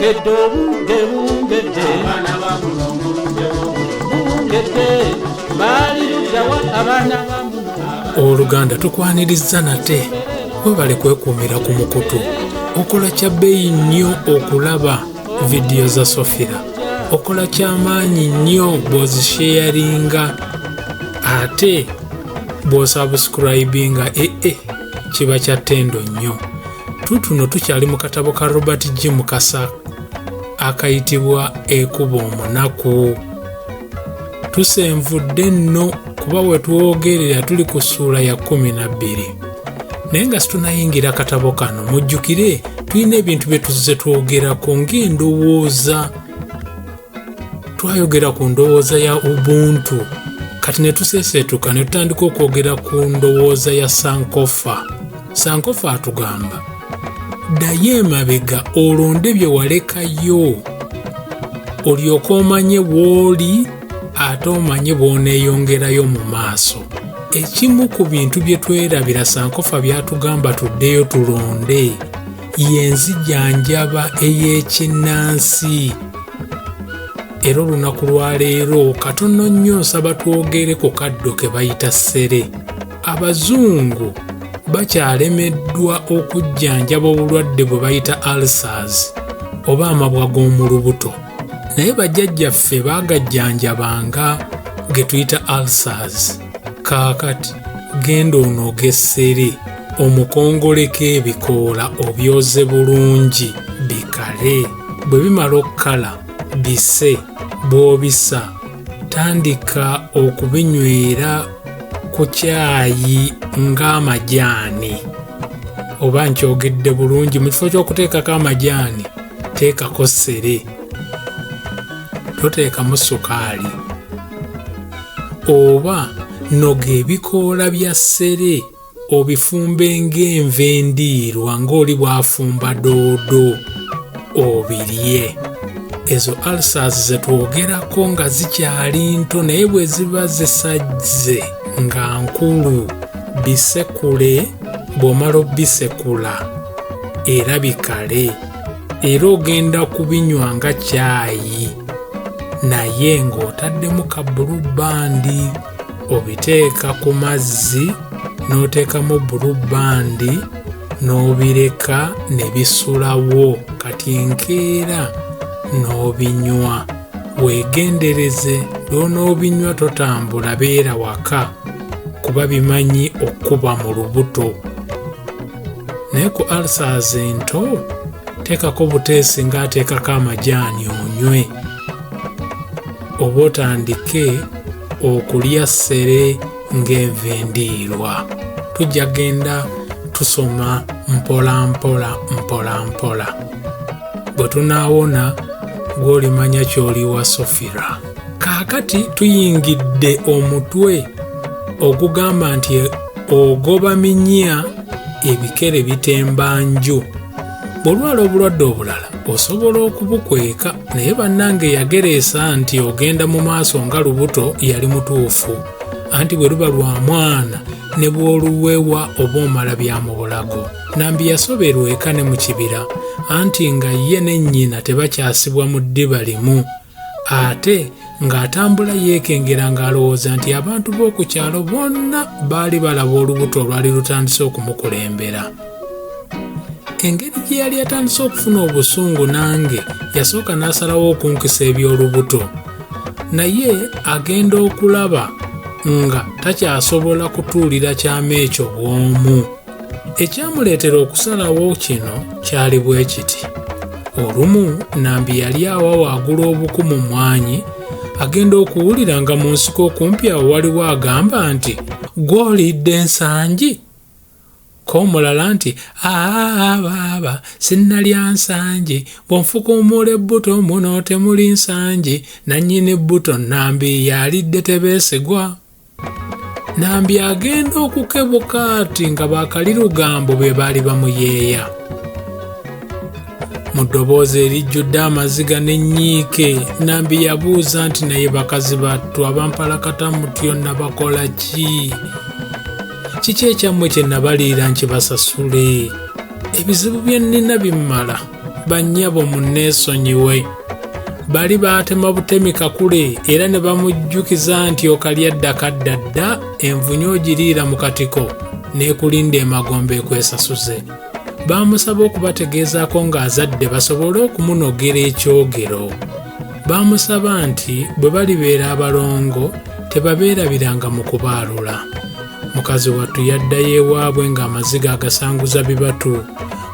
bungedde bungedde bungedde baali luddawa abaana bamuno. Oluganda tukwaniriza nate webale kwekuumira ku mukutu. Okola kya bbeeyi nnyo okulaba vidiyo za Sofira. Okola kyamaanyi nnyo bw'ozisharinga ate bw'osubscribinga kiba kya ttendo nnyo. Tutuno tukyali mu katabo ka Robert G. Mukasa akayitibwa Ekuba Omunaku. Tusenvudde nno kuba we twogerera tuli ku ssuula ya 12. Naye nga situnayingira katabo kano mujjukire tulina ebintu bye tuzze twogerako ng'endowooza. Twayogera ku ndowooza ya Ubuntu, kati ne tuseeseetuka ne tutandika okwogera ku ndowooza ya Sankofa. Sankofa atugamba ddayo emabega olonde bye walekayo olyoke omanye w'oli ate omanye bw'oneeyongerayo mu maaso. Ekimu ku bintu bye twerabira Sankofa byatugamba tuddeyo tulonde y'enzijanjaba ey'ekinnansi. Era olunaku lwaleero katono nnyo nsaba twogere ku kaddo ke bayita ssere. Abazungu bakyalemeddwa okujjanjaba obulwadde bwe bayita ulcers oba amabwa g'omu lubuto, naye bajjajjaffe baagajjanjabanga ge tuyita ulcers. Kaakati genda onooge essere omukongoleko ebikoola obyoze bulungi bikale. Bwe bimala okukala bise. Bw'obisa tandika okubinywera ku caayi ng'amajaani. Oba nkyogedde bulungi, mu kifo ky'okuteekako amajaani teekako ssere, toteekamu sukaali. Oba noga ebikoola bya ssere obifumbe ng'enva endiirwa ng'oli bw'afumba doodo obirye. Ezo ulcers ze twogerako nga zikyali nto naye bwe ziba zisajze nga nkulu bisekule. Bw'omala obisekula era bikale, era ogenda kubinywa nga caayi naye ng'otaddemu ka bulubandi. Obiteeka ku mazzi n'oteekamu bulubandi n'obireka ne bisulawo, kati enkeera n'obinywa. Weegendereze n'onoobinywa totambula, beera waka kuba bimanyi okuba mu lubuto. Naye ku ulcers ento teekako buteesi ng'ateekako amajaani onywe, oba otandike okulya ssere ng'enva endiirwa. Tujja genda tusoma mpola mpola mpola mpola. Bwe tunaawona gw'olimanya ky'oli wa Sofira. Kaakati tuyingidde omutwe ogugamba nti ogoba minya ebikere bitemba nju. Bw'olwala obulwadde obulala osobola okubukweka, naye bannange yagereesa nti ogenda mu maaso nga lubuto yali mutuufu, anti bwe luba lwa mwana ne bw'oluwewa oba omala bya mu bulago. Nambi yasoberwa eka ne mu kibira, anti nga ye ne nnyina tebakyasibwa mu ddiba limu, ate ng'atambula yeekengera ng'alowooza nti abantu b'oku kyalo bonna baali balaba olubuto olwali lutandise okumukulembera. Engeri gye yali atandise okufuna obusungu nange yasooka n'asalawo okunkisa eby'olubuto, naye agenda okulaba nga takyasobola kutuulira kyama ekyo bw'omu. Ekyamuleetera okusalawo kino kyali bwe kiti. Olumu Nambi yali awa waagula obuku mu mwanyi, agenda okuwulira nga mu nsiko okumpi awo waliwo agamba nti gw'olidde ensangi. Ko omulala nti baaba sinnalya nsangi, bw'onfukuumula ebbuto muno temuli nsangi, nannyini ebbuto Nambi yalidde tebeesigwa. Nambi agenda okukebuka ati nga baakalirugambo be baali bamuyeeya. Mu ddoboozi erijjudde amaziga n'ennyiike, Nambi yabuuza nti naye bakazi battu abampalakata mutyo nabakola ki? Kiki ekyammwe kye nabaliira nkibasasule? Ebizibu bye nnina bimmala, bannyabo munneesonyiwe. Bali baatema butemi kakule era ne bamujjukiza nti okalya ddakaddadda envunyu ogiriira mu katiko n'ekulinda emagombe ekwesasuze. Baamusaba okubategeezaako ng'azadde basobole okumunogera ekyogero. Baamusaba nti bwe balibeera abalongo tebabeerabiranga mu kubaalula. Mukazi wattu yaddayo ewaabwe ng'amaziga agasanguza bibatu.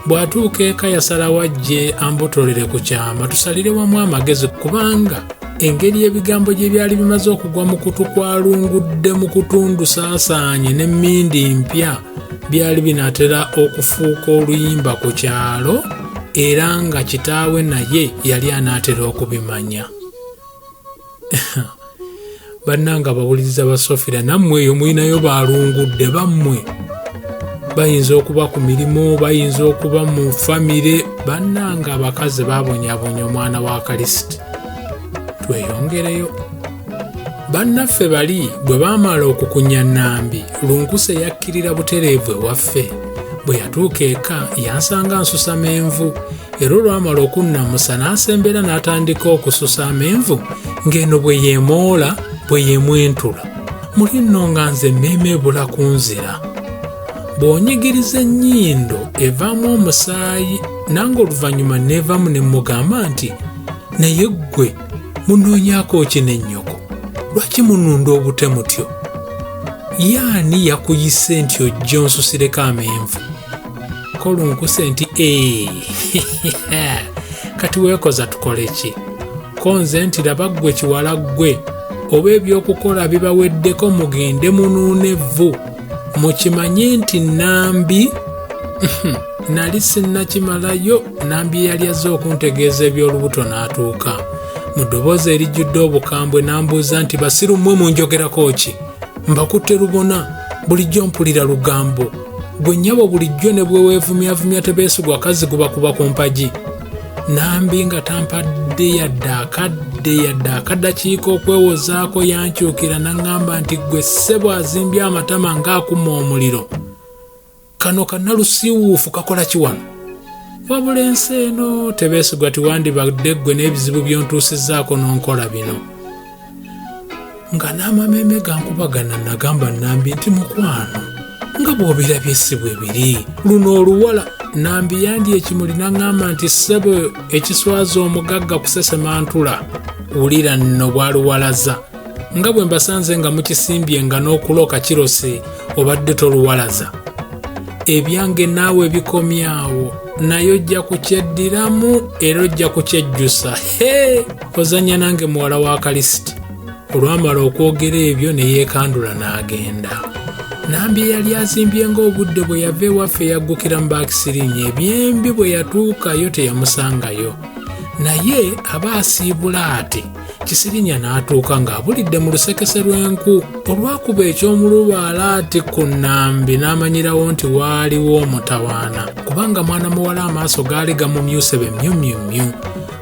Bw'atuuka eka yasalawo ajje ambotolere ku kyama tusalire wamu amagezi kubanga engeri ebigambo gye byali bimaze okugwa mu kutu kwalungudde mu kutundu saasaanye n'emmindi mpya byali binaatera okufuuka oluyimba ku kyalo era nga kitaawe naye yali anaatera okubimanya. Bannanga bawuliriza basofira nammwe eyo mulinayo baalungudde bammwe. Bayinza okuba ku mirimu, bayinza okuba mu famire. Bannanga abakazi baabonyabonya omwana wa Kristo. Tweyongereyo. Bannaffe bali bwe baamala okukunya Nambi, Lunkuse yakkirira butereevu ewaffe. Bwe yatuuka eka yansanga nsusa menvu era olwamala okunnamusa n'asembera n'atandika okususa amenvu ng'eno bwe yeemoola bwe yeemwentula. Muli nno nga nze emmeeme ebula ku nzira. Bw'onyigiriza ennyindo evaamu omusaayi nange oluvannyuma neevaamu ne mugamba nti naye ggwe munoonyaako ki n'ennyoko? Lwaki mununda obute mutyo? Yaani yakuyise nti ojja onsusireko amenvu? Ko Lunkuse nti kati weekoza tukole ki? Ko nze nti laba ggwe kiwala ggwe oba ebyokukola bibaweddeko mugende munuune evvu. Mukimanye nti Nambi nali sinnakimalayo. Nambi yali azze okuntegeeza eby'olubuto n'atuuka mu ddoboozi erijjudde obukambwe n'ambuuza nti basiru mmwe munjogerako ki? Mbakutte lubona bulijjo mpulira lugambo. Gwe nnyabo bulijjo ne bwe weevumyavumya tebeesigwa kaziguba kuba ku mpagi. Nambi nga tampadde yadde akaddakiika okwewozaako yankyukira n'aŋŋamba nti ggwe ssebo azimbye amatama ng'akuma omuliro. Kano kannalusiiwuufu kakola ki wano? Wabula ensi eno tebeesigwa tiwandibadde ggwe n'ebizibu by'ontuusizzaako n'onkola bino. Nga n'amameeme gankubagana nagamba Nambi nti mukwano nga bw'obirabye si bwe biri. Luno oluwala. Nambi yandya ekimuli n'aŋŋamba nti ssebo ekiswaza omugagga kusesemantula. Wulira nno bwaluwalaza. Nga bwe mbasanze nga mukisimbye nga n'okuloka kirose obadde toluwalaza. Ebyange naawe bikomyawo naye ojja kukyeddiramu era ojja kukyejjusa. Ozannya nange muwala wa Kristo. Olwamala okwogera ebyo ne yeekandula n'agenda. Nambi yali azimbye ng'obudde bwe yava ewaffe yaggukira mu Baakisirinya. Ebyembi bwe yatuukayo teyamusangayo. Naye aba asiibula ate. Kisirinya n'atuuka ng'abulidde mu lusekese lw'enku. Olwakuba eky'omulubaala ate ku Nambi n'amanyirawo nti waaliwo omutawaana kubanga mwana muwala amaaso gaali gamumyuse bemyumyumyu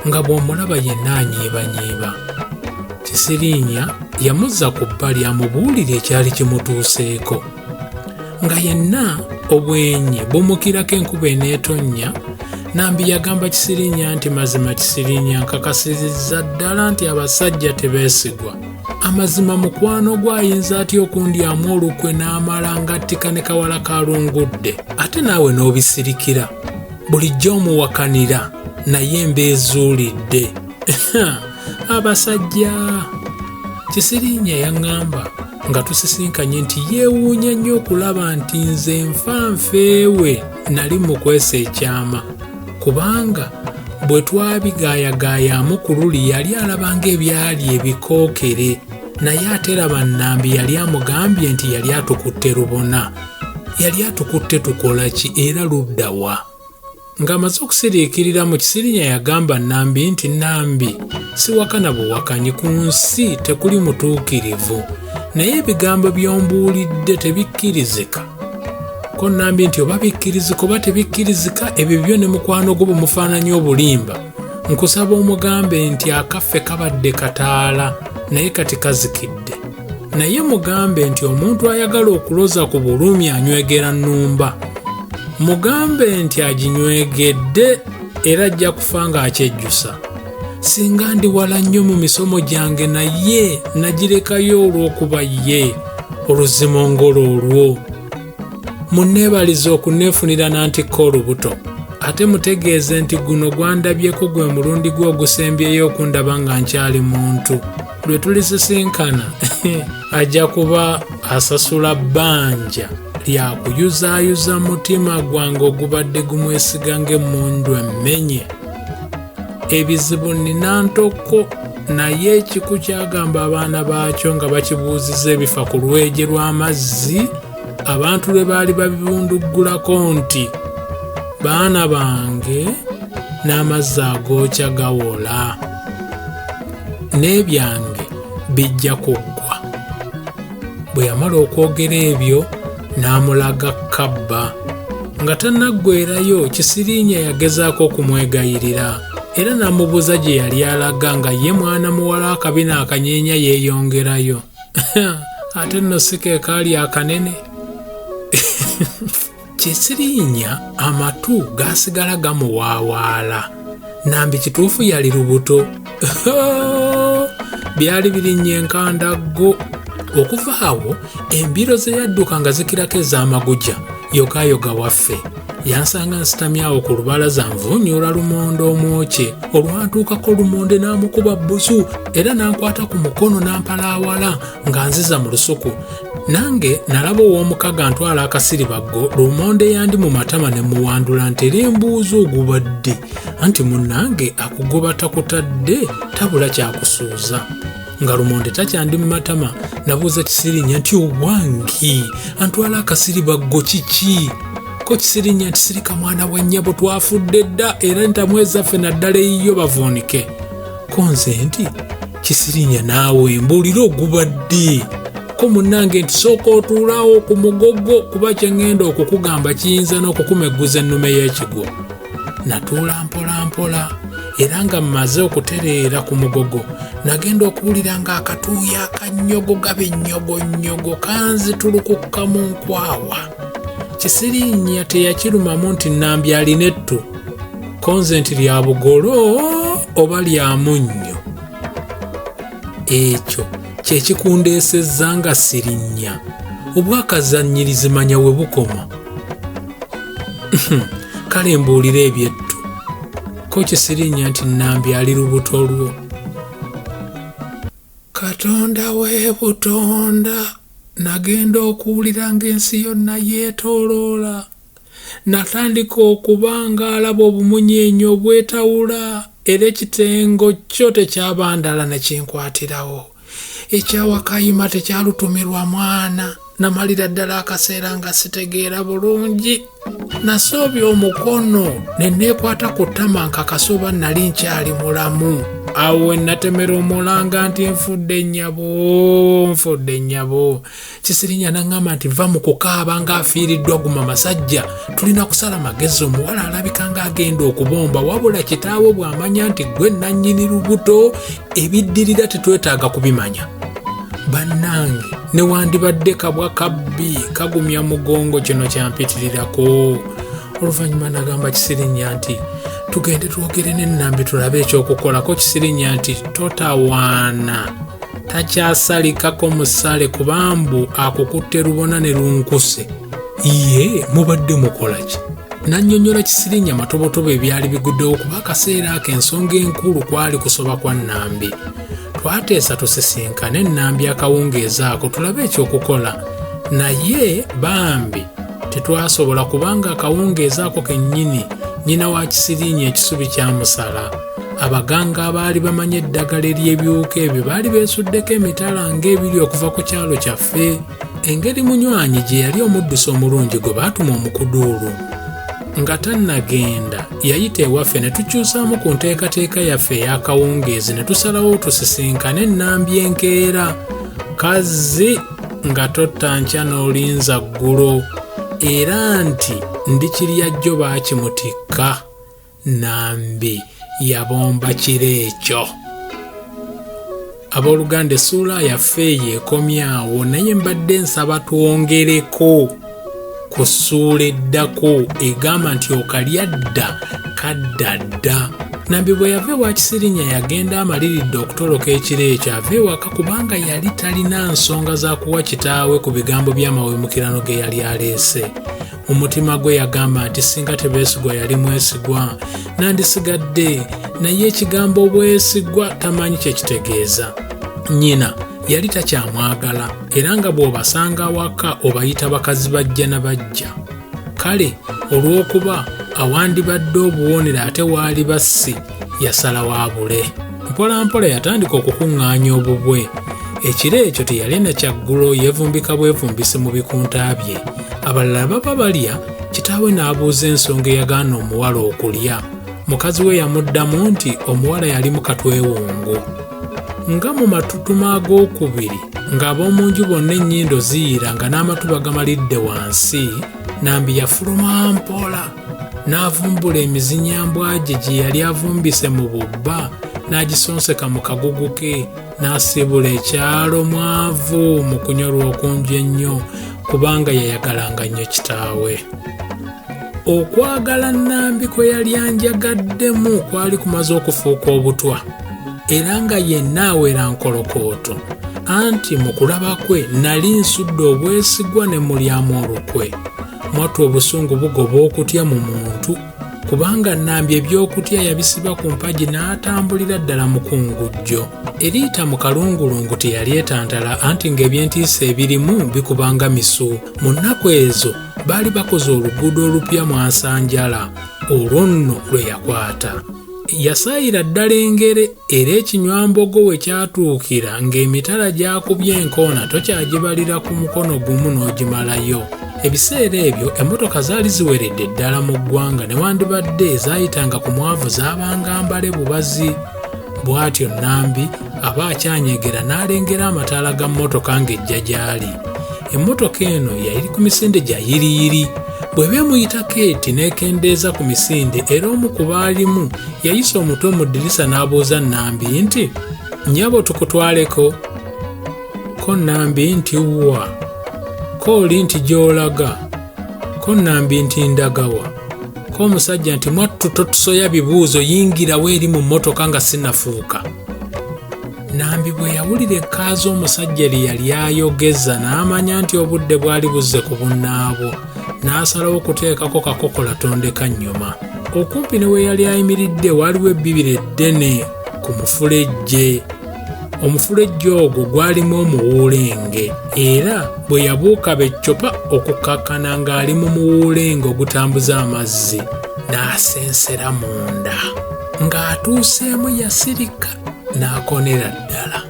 nga bw'omulaba yenna anyiibanyiiba. Kisirinya yamuzza ku bbali amubuulira ekyali kimutuuseeko. Nga yenna obwenyi bumukirako enkuba eneetonnya, Nambi yagamba Kisirinya nti mazima Kisirinya nkakasirizza ddala nti abasajja tebeesigwa. Amazima mukwano gw'ayinza atya okundyamu olukwe n'amala ngattika ne kawala kalungudde ate naawe n'obisirikira. Bulijjo omuwakanira naye mbeezuulidde. Abasajja. Kisirinya yaŋŋamba nga tusisinkanye nti yeewuunya nnyo okulaba nti nze nfanfeewe nali mu kwesa ekyama kubanga bwe twabigaayagaayamu ku luli yali alabanga ebyali ebikookere naye ate laba Nambi yali amugambye nti yali atukutte lubona. Yali atukutte tukola ki era ludda wa? Ng'amaze okusiriikirira mu Kisirinya yagamba Nambi nti Nambi siwakana buwakanyi ku nsi tekuli mutuukirivu naye ebigambo by'ombuulidde tebikkirizika. Ko Nambi nti oba bikkirizika oba tebikkirizika ebyo byo ne mukwano gwo bumufaananya obulimba. Nkusaba omugambe nti akaffe kabadde kataala naye kati kazikidde. Naye mugambe nti omuntu ayagala okuloza ku bulumi anywegera nnumba. Mugambe nti aginywegedde era ajja kufa ng'akyejjusa. Singa ndi wala nnyo mu misomo gyange naye nagirekayo olw'okuba ye oluzimongolo olwo. Munneebalize okunneefunira nantikko olubuto, ate mutegeeze nti guno gwandabyeko gwe mulundi gwe ogusembyeyo okundaba nga nkyali muntu. Lwe tulisisinkana ajja kuba asasula bbanja lya kuyuzaayuza mutima gwange ogubadde gumwesiga ng'emmundu emmenye. Ebizibu nina ntoko, naye ekiku kyagamba abaana baakyo nga bakibuuziza ebifa ku lwejje lw'amazzi abantu lwe baali babibunduggulako nti, baana bange n'amazzi agookya gawola, n'ebyange bijja kuggwa. Bwe yamala okwogera ebyo n'amulaga kabba. Nga tannaggwerayo, Kisirinya yagezaako okumwegayirira era n'amubuuza gye yali alaga nga ye mwana muwala akabina akanyeenya yeeyongerayo. Ate nno si ke kaali akanene. Kisirinya amatu gaasigala gamuwaawaala. Nambi kituufu yali lubuto. Byali birinnye enkandaggo. Okuva awo embiro ze yadduka nga zikirako ez'amaguja yogayoga waffe. Yansanga nsitamye awo ku lubalaza nvuunyula lumonde omwokye. Olwantuukako lumonde n'amukuba bbusu era n'ankwata ku mukono n'ampalaawala nga nziza mu lusuku. Nange nalaba ow'omukaga ntwala akasiribaggo lumonde yandi mu matama ne muwandula nterimbuuza ogubadde anti munnange akugoba takutadde tabula kyakusuuza. Nga lumonde takyandi mu matama nabuuza Kisirinya nti owangi antwala akasiribaggo kiki? Ko Kisirinya nti sirika mwana wa nnyabo twafudde dda era ntamwe ezaffe naddala eyiyo bavuunike. Ko nze nti Kisirinya naawe mbuulira ogubadde. Ko munnange nti sooka otuulaawo ku mugogo kuba kye ŋŋenda okukugamba kiyinza n'okukumegguza ennume y'ekigo. Natuula mpola mpola era nga mmaze okutereera ku mugogo nagenda okuwulira ng'akatuuyo akannyogo gaba ennyogonnyogo kanzitulukukka mu nkwawa. Kisirinya teyakirumamu nti Nambi alina ettu. Ko nze nti lya bugolo oba lya munnyo. Ekyo kye kikundeesezza nga Sirinya. Obwakazannyirizi manya we bukoma. Kale mbuulira ebyettu. Ko Kisirinya nti Nambi ali lubuto lwo. Katonda we butonda, nagenda okuwulira ng'ensi yonna yeetooloola. Natandika okuba ng'alaba obumunyenye obwetawula era ekitengo kyo tekyabandala ne kinkwatirawo. Ekyawakayima tekyalutumirwa mwana. Namalira ddala akaseera nga sitegeera bulungi. Nasoobya omukono ne neekwata ku ttama nkakasoba nali nkyali mulamu. Awo we natemera omulanga nti nfudde nnyabo. Kisirinya n'aŋŋamba nti va mu kukaaba ng'afiiriddwa guma masajja. Tulina kusala magezi, omuwala alabika ng'agenda okubomba wabula kitaawe bw'amanya nti gwe nannyini lubuto ebiddirira tetwetaaga kubimanya. Bannange newandibadde kabwa kabbi kagumya mugongo kino kyampitirirako. Oluvannyuma nagamba Kisirinya nti tugende twogere ne Nambi tulabe ekyokukolako. Kisirinya nti totawaana, takyasalikako musale kubambu akukutte lubona ne lunkuse. Ye mubadde mukolaki? Nannyonnyola Kisirinya matobotobo ebyali biguddewo kuba akaseera ako ensonga enkulu kwali kusoba kwa Nambi. Twateesa tusisinkane Nambi akawungeeza ako tulabe ekyokukola, naye bambi tetwasobola kubanga akawungeeza ako kennyini nnyina wa Kisirinya ekisubi kyamusala. Abaganga abaali bamanya eddagala ery'ebiwuka ebyo baali beesuddeko emitala ng'ebiri okuva ku kyalo kyaffe. Engeri munywanyi gye yali omuddusi omulungi gwe baatuma omukuduulu. Nga tannagenda yayita ewaffe ne tukyusaamu ku nteekateeka yaffe ey'akawungeezi ne tusalawo tusisinkane Nambi enkeera. Kazzi nga totta nkya n'olinza ggulo era nti ndikirya jjo baakimutikka. Nambi yabomba kiro ekyo. Abooluganda essuula yaffe eyo ekomyawo, naye mbadde nsaba twongereko ku ssuula eddako egamba nti okalya dda kadda dda. Nambi bwe yava ewa Kisirinya yagenda amaliridde okutoloka ekiro ekyo ave ewaka kubanga yali talina nsonga za kuwa kitaawe ku bigambo by'amawemukirano ge yali aleese. Mu mutima gwe yagamba nti singa Tebeesigwa yali mwesigwa nandisigadde, naye ekigambo bwesigwa tamanyi kye kitegeeza. Nnyina yali takyamwagala era nga bw'obasanga awaka obayita bakazi bajja na bajja. Kale olw'okuba awandibadde obuwonera ate waali bassi, yasalawo abule. Mpolampola yatandika okukuŋŋaanya obubwe. Ekiro ekyo teyali na kyaggulo, yeevumbika bwevumbisi mu bikunta bye. Abalala baba balya, kitaawe n'abuuza ensonga eyagaana omuwala okulya. Mukazi we yamuddamu nti omuwala yali mu katwewungu. Nga mu matutuma ag'okubiri ng'ab'omu nju bonna ennyindo ziyira nga n'amatu bagamalidde wansi, Nambi yafuluma mpola n'avumbula emizinyambwa gye gye yali avumbise mu bubba n'agisonseka mu kagugu ke, n'asibula ekyalo mwavu mu kunyolwa okungi ennyo kubanga yayagalanga nnyo kitaawe. Okwagala Nambi kwe yali anjagaddemu kwali kumaze okufuuka obutwa era nga yenna awera nkolokooto, anti mu kulaba kwe nali nsudde obwesigwa ne mulyamu olukwe. Mwattu obusungu bugoba okutya mu muntu kubanga Nambi eby'okutya yabisiba ku mpagi n'atambulira ddala mu kungujjo. Eriita mu kalungulungu teyali etantala anti ng'ebyentiisa ebirimu bikubanga misu. Mu nnaku ezo baali bakoze oluguudo olupya Mwansanjala, olwo nno lwe yakwata. Yasaayira ddala engere era ekinywambogo we kyatuukira ng'emitala gyakubye enkoona tokyagibalira ku mukono gumu n'ogimalayo. Ebiseera ebyo emmotoka zaali ziweredde ddala mu ggwanga newandibadde ezaayitanga ku mwavu zaabanga mbale bubazi. Bw'atyo Nambi aba akyanyegera n'alengera amataala ga mmotoka ng'ejja gy'ali. Emmotoka eno yali ku misinde gya yiriyiri. Bwe beemuyita Keeti n'ekendeeza ku misinde era omu ku baalimu yayisa omutwe mu ddirisa n'abuuza Nambi nti, "Nnyabo tukutwaleko?" Ko Nambi nti, "Wa." Ko oli nti, "Gy'olaga." Ko Nambi nti, "Ndagawa." Ko omusajja nti, "Mwattu totusoya bibuuzo, yingirawo eri mu mmotoka nga sinnafuuka." Nambi bwe yawulira ekkaaza omusajja lye yali ayogeza n'amanya nti obudde bwali buzze ku bunnaabwo, n'asalawo okuteekako kakokola tondeka nnyuma. Okumpi ne we yali ayimiridde waaliwo ebbibiro eddene ku mufulejje. Omufulejje ogwo gwalimu omuwuulenge era bwe yabuuka beccopa okukakkana ng'ali mu muwuulenge ogutambuza amazzi, n'asensera munda. Ng'atuuseemu yasirika n'akonera ddala.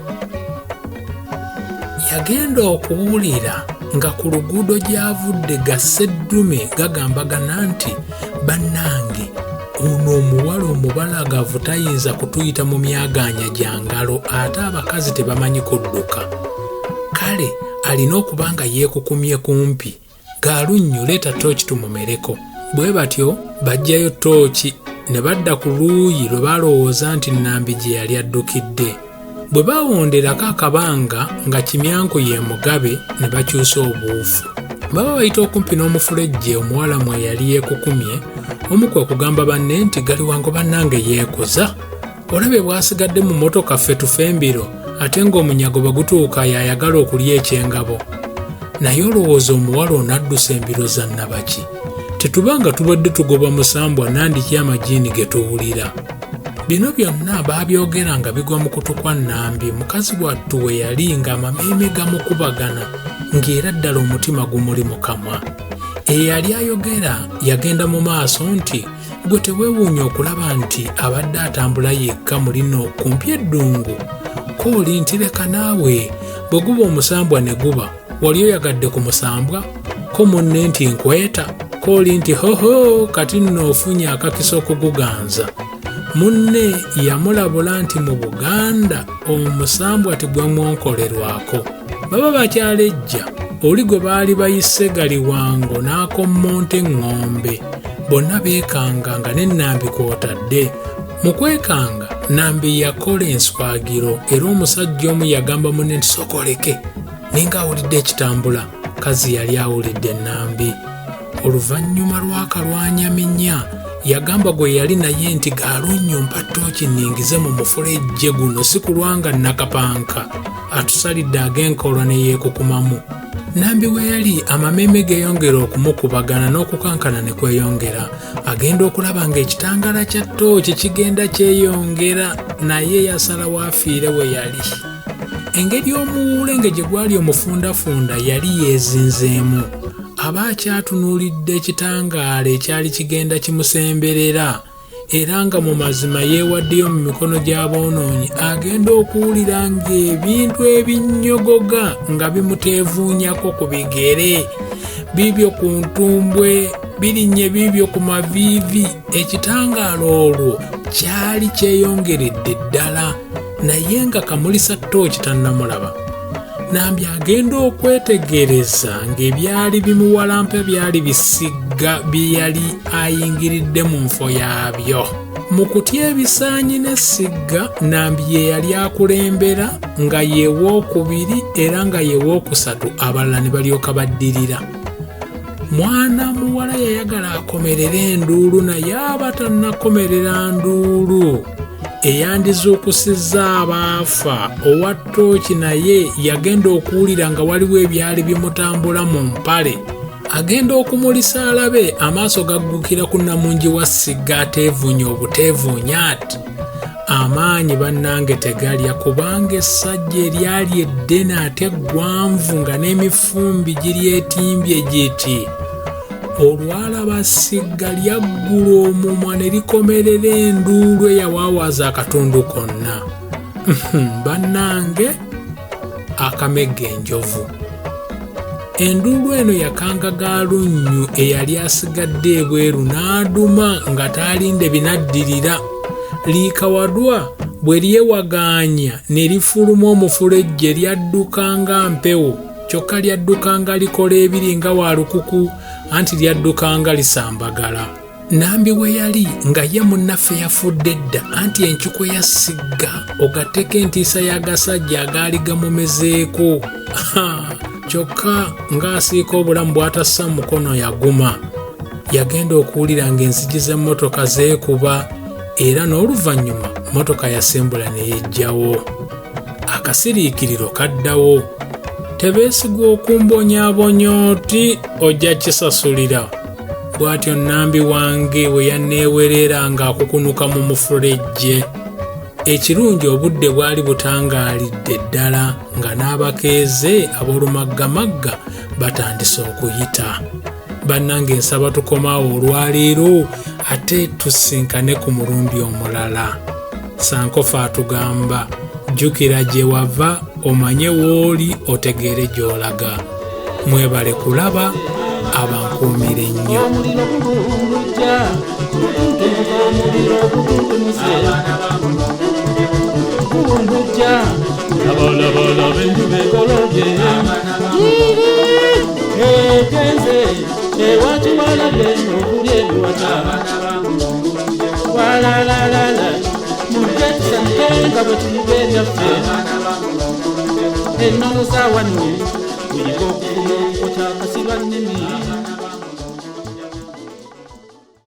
Yagenda okuwulira nga ku luguudo gy'avudde gasseddume gagambagana nti, "Bannange, ono omuwala omubalagavu tayinza kutuyita mu myaganya gya ngalo ate abakazi tebamanyi kudduka. Kale alina okuba nga yeekukumye kumpi. Gaalunyu leeta tooki tumumereko." Bwe batyo bajjayo tooki ne badda ku luuyi lwe balowooza nti Nambi gye yali addukidde. Bwe baawonderako akabanga nga Kimyanku ye mugabe ne bakyusa obuufu. Baba bayita okumpi n'omufulejje omuwala mwe yali yeekukumye, omu kwe kugamba banne nti, "Gali wangu bannange yeekuza. Olabe bwasigadde mu mmotoka ffe tufe embiro ate ng'omunyago bwe gutuuka yayagala okulya ekyengabo." Naye olowooza omuwala onaddusa embiro za nnabaki? Tetubanga tubadde tugoba musambwa nandiki amajiini ge tuwulira. Bino byonna baabyogera nga bigwa mu kutu kwa Nambi, mukazi wattu we yali ng'amameeme gamukubagana ng'era ddala omutima gumuli mu kamwa. Eyali ayogera yagenda mu maaso nti, "Gwe teweewuunya okulaba nti abadde atambula yekka mu lino kumpi eddungu? Ko oli nti leka naawe bwe guba omusambwa ne guba, wali oyagadde ku musambwa?" Ko munne nti, "Nkweta." Ko oli nti, "Hoho, kati nno ofunye akakiso okuguganza." Munne yamulabula nti mu Buganda omusambwa tigwemwonkolerwako. Baba bakyalejja oli gwe baali bayise Galiwango n'akommonte ng'ombe. Bonna beekanga nga ne Nambi kw'otadde. Mu kwekanga Nambi yakola enswagiro era omusajja omu yagamba munne nti, "Sokoleke." Ninga awulidde ekitambula, kazi yali awulidde Nambi. oluvannyuma lw'akalwanyamenya yagamba gwe yali naye nti gaalunnyumpa ttooki nningize mu mufulejje guno si kulwanga nakapanka atusalidde ag'enkolwa ne yeekukumamu. Nambi we yali amameme geeyongera okumukubagana n'okukankana ne kweyongera. Agenda okulaba ng'ekitangaala kya ttooki kigenda kyeyongera naye yasalawo afiire we yali. Engeri omuwulenge gye gwali omufundafunda yali yeezinzeemu. Aba akyatunuulidde ekitangaala ekyali kigenda kimusemberera era nga mu mazima yeewaddeyo mu mikono gy'aboonoonyi agenda okuwulira ng'ebintu ebinnyogoga nga bimuteevuunyako ku bigere, biibyo ku ntumbwe, birinnye biibyo ku maviivi. Ekitangaala olwo kyali kyeyongeredde ddala naye nga kamulisa ttooki tannamulaba. Nambi agenda okwetegereza ng'ebyali bimuwalampa byali bisigga bye yali ayingiridde mu nfo yaabyo. Mu kutya ebisaanyi n'essigga, Nambi ye yali akulembera nga ye wookubiri era nga ye wookusatu, abalala ne balyoka baddirira. Mwana muwala yayagala akomerere enduulu naye aba tannakomerera nduulu. Eyandizuukusizza abaafa owa ttooki naye yagenda okuwulira nga waliwo ebyali bimutambula mu mpale. Agenda okumulisa alabe, amaaso gaggukira ku Namungi wa Ssigga ateevuunya obuteevuunya ati amaanyi bannange tegalya kubanga essajja eryali eddene ate eggwanvu nga n'emifumbi giryetimbye giti. Olwalaba Ssigga lyaggula omumwa ne likomerera enduulu eyawaawaza akatundu konna. Bannange, akamegga enjovu. Enduulu eno yakanga Gaalunnyu eyali asigadde ebweru n'aduma nga taalinde binaddirira. Liikawadwa bwe lyewagaanya ne lifuluma omufulejje lyaddukanga mpewo, kyokka lyaddukanga likola ebiri nga waalukuku, anti lyaddukanga lisambagala. Nambi we yali nga ye munnaffe yafudde dda, anti enkyuko ya Ssigga ogatteko entiisa y'agasajja agaali gamumezeeko. Kyokka ng'asiika obulamu bw'atassa mukono yaguma. Yagenda okuwulira ng'enzigi z'emmotoka zeekuba era n'oluvannyuma mmotoka yasembula ne yejjawo. Akasiriikiriro kaddawo. Tebeesigwa okumbonyaabonya oti ojja kisasulira. Bw'atyo Nambi wange we yanneewerera ng'akukunuka mu mufulejje. Ekirungi obudde bwali butangaalidde ddala nga n'abakeeze ab'olumaggamagga batandise okuyita. Bannange nsaba tukomaawo olwaleero ate tusinkane ku mulundi omulala. Sankofa atugamba jjukira gye wava omanye w'oli otegeere gy'olaga. Mwebale kulaba abankuumira ennyo. Omuliro gugulujja, omuliro gugulujja, labalabala b'enjuba egolobye. Egenze ewakiwalabye n'okuli ebiwata. Walalalala mujje tusanyuke nga bwe tuyiga ebyaffe. Ennono za wano kuyiga okufuna okukota akasiba nnimi.